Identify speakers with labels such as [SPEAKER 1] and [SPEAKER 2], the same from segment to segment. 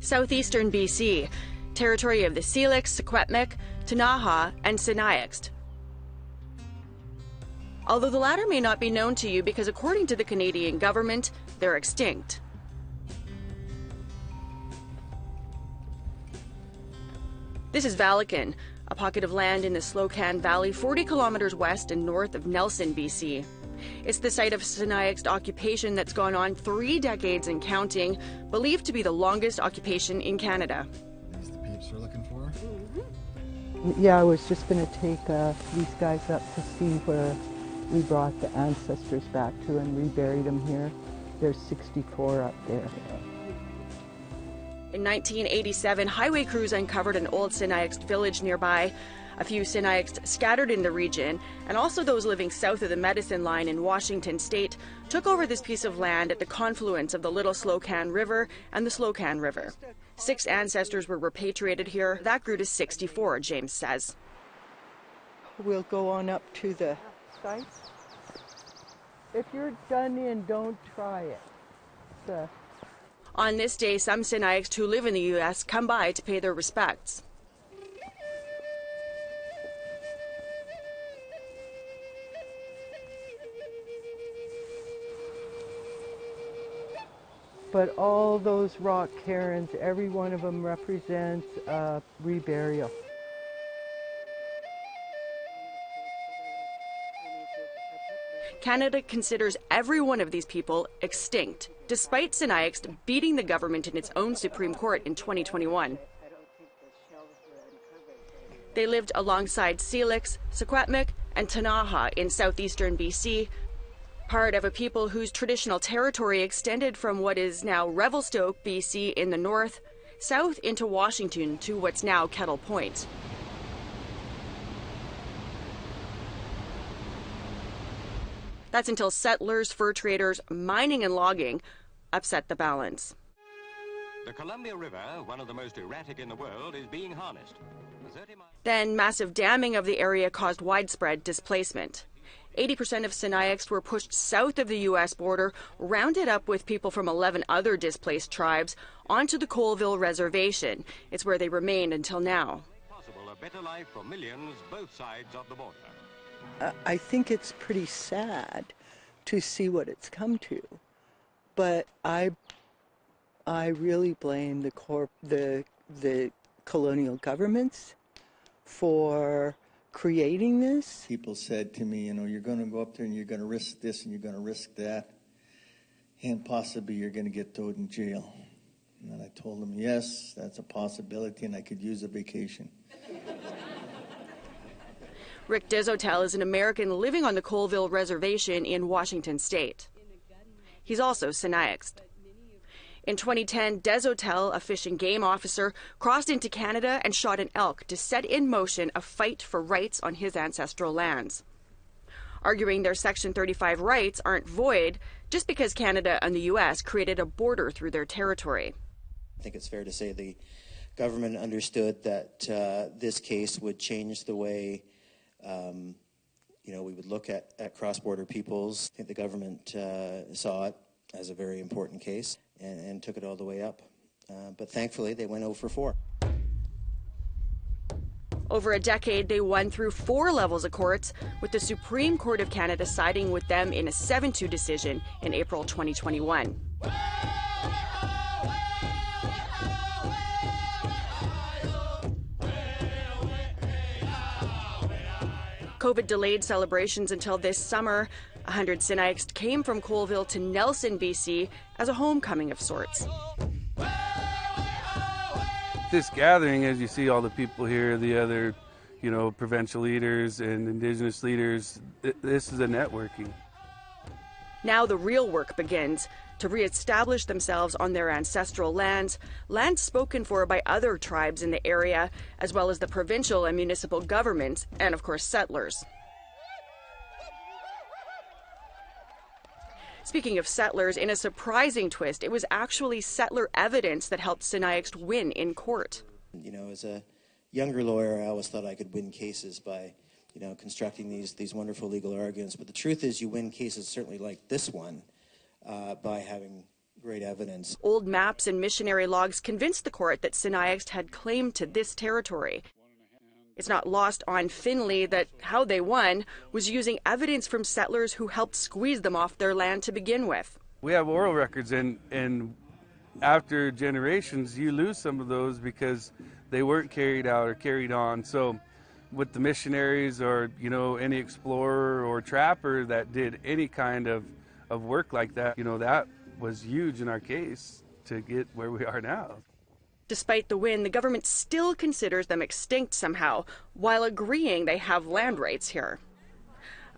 [SPEAKER 1] Southeastern BC, territory of the Sinixt, Secwepemc, Ktunaxa, and Sinixt. Although the latter may not be known to you because according to the Canadian government, they're extinct. This is Valican, a pocket of land in the Slocan Valley 40 kilometers west and north of Nelson, BC. It's the site of Sinixt occupation that's gone on 3 decades and counting, believed to be the longest occupation in Canada.
[SPEAKER 2] These the peeps we're looking for?
[SPEAKER 3] Yeah, I was just going to take these guys up to see where we brought the ancestors back to and reburied them here. There's 64 up there.
[SPEAKER 1] In 1987, highway crews uncovered an old Sinixt village nearby. A few Sinixt scattered in the region, and also those living south of the Medicine Line in Washington state, took over this piece of land at the confluence of the Little Slocan River and the Slocan River. 6 ancestors were repatriated here. That grew to 64, James says.
[SPEAKER 3] We'll go on up to the site. If you're done in, don't try it.
[SPEAKER 1] On this day, some Sinixt who live in the U.S. come by to pay their respects.
[SPEAKER 3] But all those rock cairns, every one of them represents a reburial.
[SPEAKER 1] Canada considers every one of these people extinct, despite Sinixt beating the government in its own Supreme Court in 2021. They lived alongside Sinixt, Secwepemc, and Ktunaxa in southeastern BC, part of a people whose traditional territory extended from what is now Revelstoke, BC in the north, south into Washington to what's now Kettle Point. That's until settlers, fur traders, mining and logging upset the balance.
[SPEAKER 4] The Columbia River, one of the most erratic in the world, is being harnessed.
[SPEAKER 1] Then massive damming of the area caused widespread displacement. 80% of Sinixt were pushed south of the U.S. border, rounded up with people from 11 other displaced tribes, onto the Colville Reservation. It's where they remained until now.
[SPEAKER 4] Possible a better life for millions both sides of the border.
[SPEAKER 3] I think it's pretty sad to see what it's come to, but I really blame the colonial governments for creating this.
[SPEAKER 5] People said to me, you know, you're going to go up there and you're going to risk this and you're going to risk that, and possibly you're going to get thrown in jail. And then I told them, yes, that's a possibility, and I could use a vacation.
[SPEAKER 1] Rick Dezotel is an American living on the Colville Reservation in Washington state. He's also Sinixt. In 2010, Dezotel, a fish and game officer, crossed into Canada and shot an elk to set in motion a fight for rights on his ancestral lands, arguing their Section 35 rights aren't void just because Canada and the U.S. created a border through their territory.
[SPEAKER 6] I think it's fair to say the government understood that this case would change the way we would look at cross-border peoples. I think the government saw it as a very important case and took it all the way up. But thankfully, they went 0 for 4.
[SPEAKER 1] Over a decade, they won through 4 levels of courts, with the Supreme Court of Canada siding with them in a 7-2 decision in April 2021. COVID delayed celebrations until this summer. 100 Sinixt came from Colville to Nelson, BC as a homecoming of sorts.
[SPEAKER 7] This gathering, as you see all the people here, the other, provincial leaders and Indigenous leaders, this is a networking.
[SPEAKER 1] Now the real work begins to reestablish themselves on their ancestral lands, lands spoken for by other tribes in the area, as well as the provincial and municipal governments, and of course settlers. Speaking of settlers, in a surprising twist, it was actually settler evidence that helped Sinixt win in court.
[SPEAKER 6] As a younger lawyer, I always thought I could win cases by, constructing these wonderful legal arguments. But the truth is, you win cases certainly like this one by having Great evidence.
[SPEAKER 1] Old maps and missionary logs convinced the court that Sinixt had claim to this territory. It's not lost on Finley that how they won was using evidence from settlers who helped squeeze them off their land to begin with.
[SPEAKER 7] We have oral records, and after generations, you lose some of those because they weren't carried out or carried on. So with the missionaries or, you know, any explorer or trapper that did any kind of work like that, you know, that was huge in our case to get where we are now.
[SPEAKER 1] Despite the win, the government still considers them extinct somehow, while agreeing they have land rights here.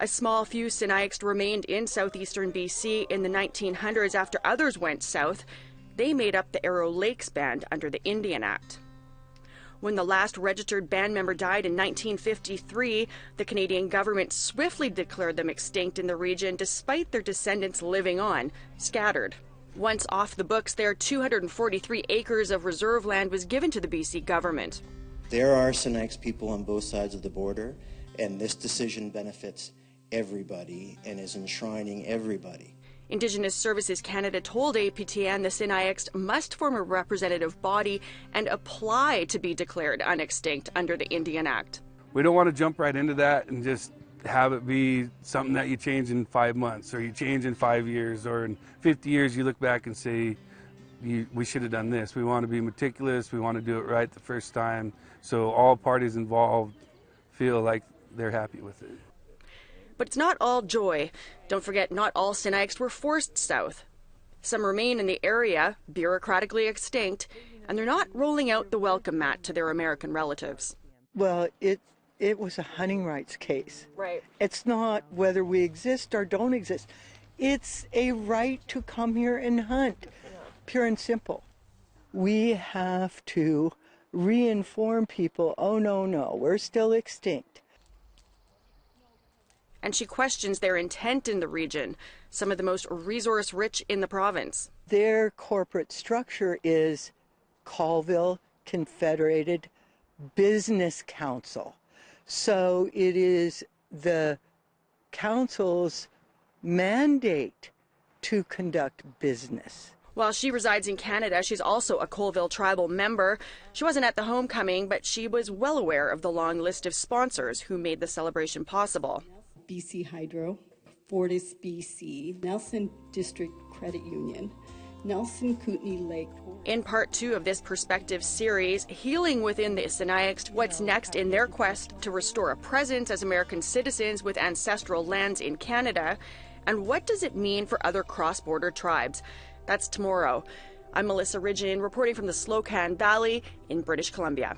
[SPEAKER 1] A small few Sinixt remained in southeastern BC in the 1900s after others went south. They made up the Arrow Lakes Band under the Indian Act. When the last registered band member died in 1953, the Canadian government swiftly declared them extinct in the region despite their descendants living on, scattered. Once off the books, their 243 acres of reserve land was given to the BC government.
[SPEAKER 6] There are Sinixt people on both sides of the border, and this decision benefits everybody and is enshrining everybody.
[SPEAKER 1] Indigenous Services Canada told APTN the Sinixt must form a representative body and apply to be declared unextinct under the Indian Act.
[SPEAKER 7] We don't want to jump right into that and just have it be something that you change in 5 months or you change in 5 years or in 50 years you look back and say, we should have done this. We want to be meticulous. We want to do it right the first time so all parties involved feel like they're happy with it.
[SPEAKER 1] But it's not all joy. Don't forget, not all Sinixt were forced south. Some remain in the area, bureaucratically extinct, and they're not rolling out the welcome mat to their American relatives.
[SPEAKER 3] Well, it was a hunting rights case.
[SPEAKER 1] Right.
[SPEAKER 3] It's not whether we exist or don't exist. It's a right to come here and hunt, pure and simple. We have to re-inform people, oh no, we're still extinct.
[SPEAKER 1] And she questions their intent in the region, some of the most resource-rich in the province.
[SPEAKER 3] Their corporate structure is Colville Confederated Business Council. So it is the council's mandate to conduct business.
[SPEAKER 1] While she resides in Canada, she's also a Colville tribal member. She wasn't at the homecoming, but she was well aware of the long list of sponsors who made the celebration possible.
[SPEAKER 8] BC Hydro, Fortis BC, Nelson District Credit Union, Nelson Kootenay Lake.
[SPEAKER 1] In part 2 of this perspective series, Healing Within the Sinixt, what's next in their quest to restore a presence as American citizens with ancestral lands in Canada, and what does it mean for other cross-border tribes? That's tomorrow. I'm Melissa Ridgen, reporting from the Slocan Valley in British Columbia.